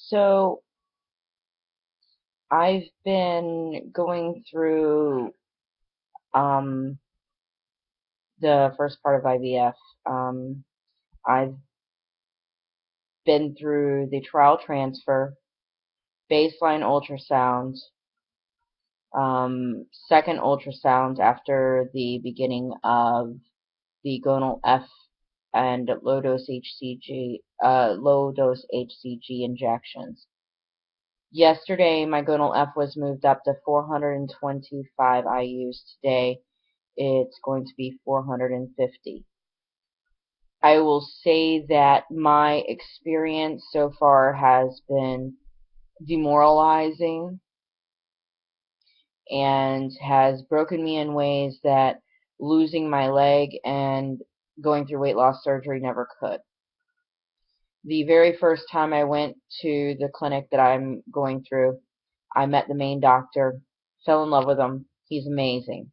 So I've been going through um, the first part of IVF. I've been through the trial transfer, baseline ultrasound, second ultrasound after the beginning of the gonal F and low dose HCG injections. Yesterday, my gonal F was moved up to 425 IUs. Today, it's going to be 450. I will say that my experience so far has been demoralizing and has broken me in ways that losing my leg and going through weight loss surgery never could. The very first time I went to the clinic that I'm going through, I met the main doctor, fell in love with him. He's amazing.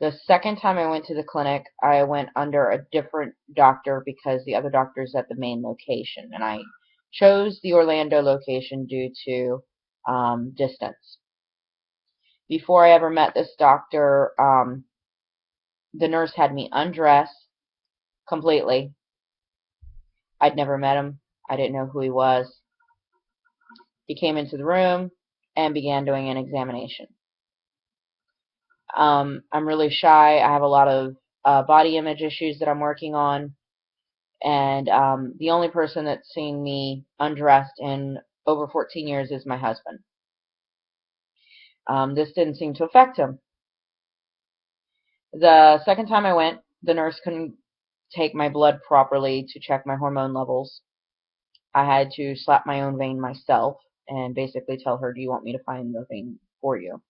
The second time I went to the clinic, I went under a different doctor because the other doctor is at the main location, and I chose the Orlando location due to distance. Before I ever met this doctor, the nurse had me undress completely. I'd never met him. I didn't know who he was. He came into the room and began doing an examination. I'm really shy. I have a lot of body image issues that I'm working on. And the only person that's seen me undressed in over 14 years is my husband. This didn't seem to affect him. The second time I went, the nurse couldn't take my blood properly to check my hormone levels. I had to slap my own vein myself and basically tell her, do you want me to find the vein for you?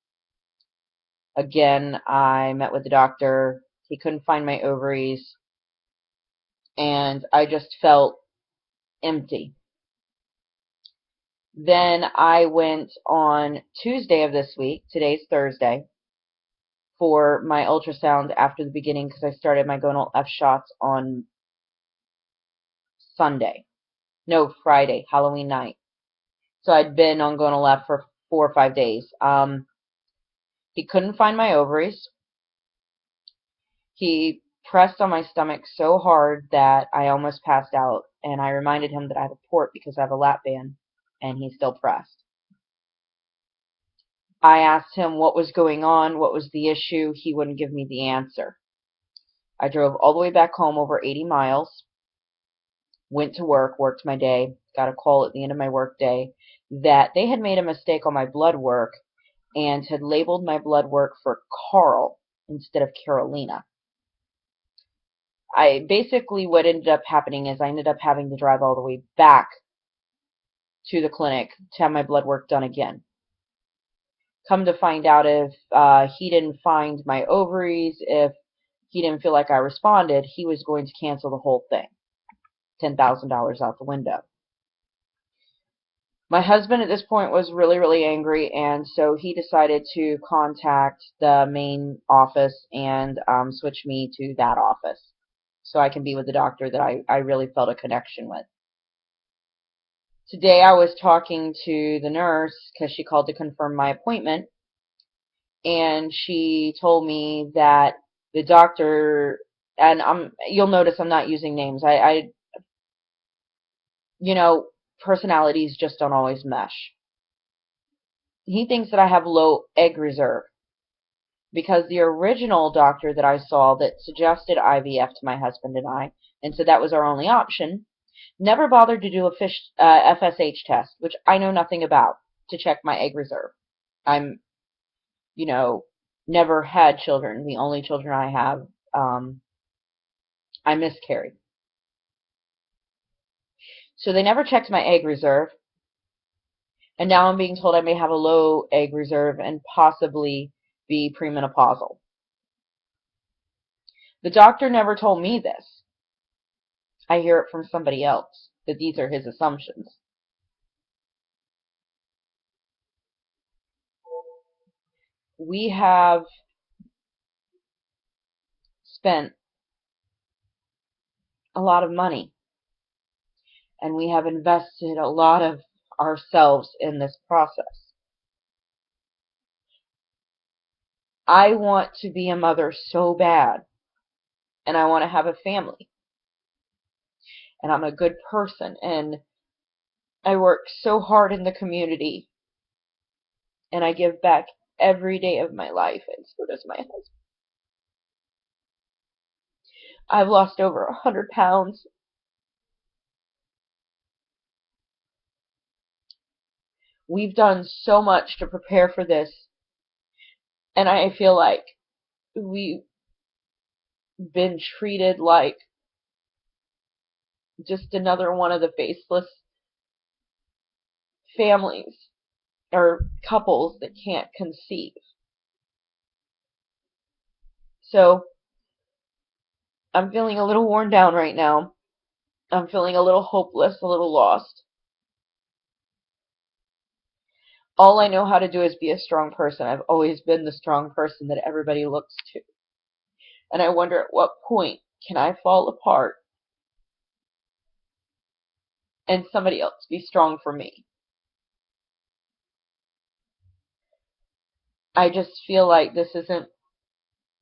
Again, I met with the doctor. He couldn't find my ovaries, and I just felt empty. Then I went on Tuesday of this week, today's Thursday, for my ultrasound after the beginning because I started my gonal F shots on Friday, Halloween night. So I'd been on gonal F for 4 or 5 days. He couldn't find my ovaries. He pressed on my stomach so hard that I almost passed out, and I reminded him that I have a port because I have a lap band, and he still pressed. I asked him what was going on, what was the issue. He wouldn't give me the answer. I drove all the way back home over 80 miles, went to work, worked my day, got a call at the end of my work day that they had made a mistake on my blood work and had labeled my blood work for Carl instead of Carolina. What ended up happening is I ended up having to drive all the way back to the clinic to have my blood work done again. Come to find out, if he didn't find my ovaries, if he didn't feel like I responded, he was going to cancel the whole thing. $10,000 out the window. My husband at this point was really, really angry, and so he decided to contact the main office and switch me to that office so I can be with the doctor that I really felt a connection with. Today I was talking to the nurse because she called to confirm my appointment, and she told me that the doctor, and you'll notice I'm not using names. Personalities just don't always mesh. He thinks that I have low egg reserve because the original doctor that I saw that suggested IVF to my husband and I, and so that was our only option, never bothered to do a FSH test, which I know nothing about, to check my egg reserve. I'm, never had children. The only children I have, I miscarried. So they never checked my egg reserve, and now I'm being told I may have a low egg reserve and possibly be premenopausal. The doctor never told me this. I hear it from somebody else, that these are his assumptions. We have spent a lot of money. and we have invested a lot of ourselves in this process. I want to be a mother so bad, and I want to have a family, and I'm a good person, and I work so hard in the community, and I give back every day of my life, and so does my husband. I've lost over 100 pounds. We've done so much to prepare for this, and I feel like we've been treated like just another one of the faceless families or couples that can't conceive. So I'm feeling a little worn down right now. I'm feeling a little hopeless, a little lost. All I know how to do is be a strong person. I've always been the strong person that everybody looks to. And I wonder at what point can I fall apart and somebody else be strong for me. I just feel like this isn't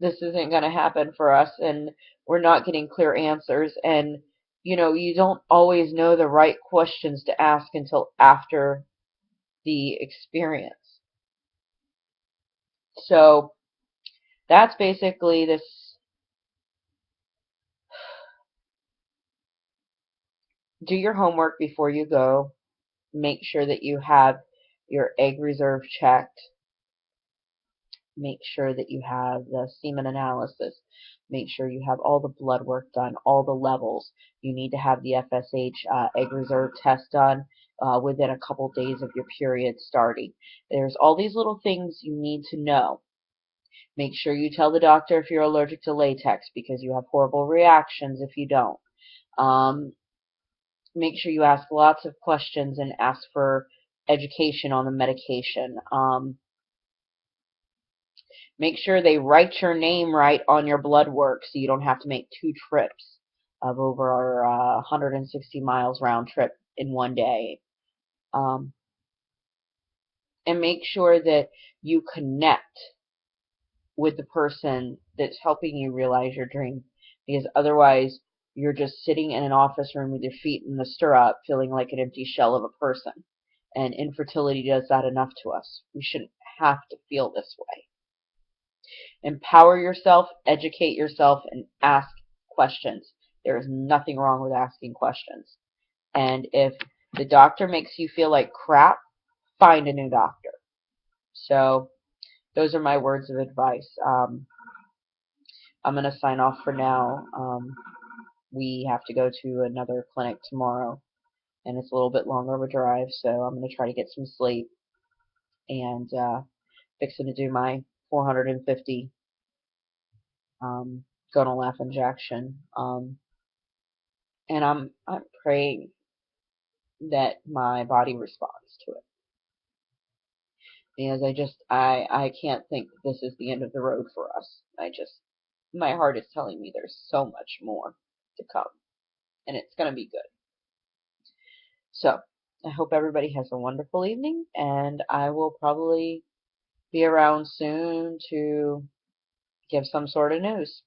going to happen for us, and we're not getting clear answers, and you don't always know the right questions to ask until after the experience. So that's basically this. Do your homework before you go. Make sure that you have your egg reserve checked. Make sure that you have the semen analysis. Make sure you have all the blood work done, all the levels. You need to have the FSH egg reserve test done within a couple days of your period starting. There's all these little things you need to know. Make sure you tell the doctor if you're allergic to latex, because you have horrible reactions if you don't. Make sure you ask lots of questions and ask for education on the medication. Make sure they write your name right on your blood work so you don't have to make 2 trips of over 160 miles round trip in one day. Um, and make sure that you connect with the person that's helping you realize your dream, because otherwise you're just sitting in an office room with your feet in the stirrup feeling like an empty shell of a person. And infertility does that enough to us. We shouldn't have to feel this way. Empower yourself, educate yourself, and ask questions. There is nothing wrong with asking questions. And if the doctor makes you feel like crap, find a new doctor. So those are my words of advice. I'm going to sign off for now. We have to go to another clinic tomorrow, and it's a little bit longer of a drive, so I'm going to try to get some sleep and fixing to do my 450 gonal injection. And I'm praying that my body responds to it, because I can't think that this is the end of the road for us. My heart is telling me there's so much more to come, and it's going to be good. So I hope everybody has a wonderful evening, and I will probably be around soon to give some sort of news.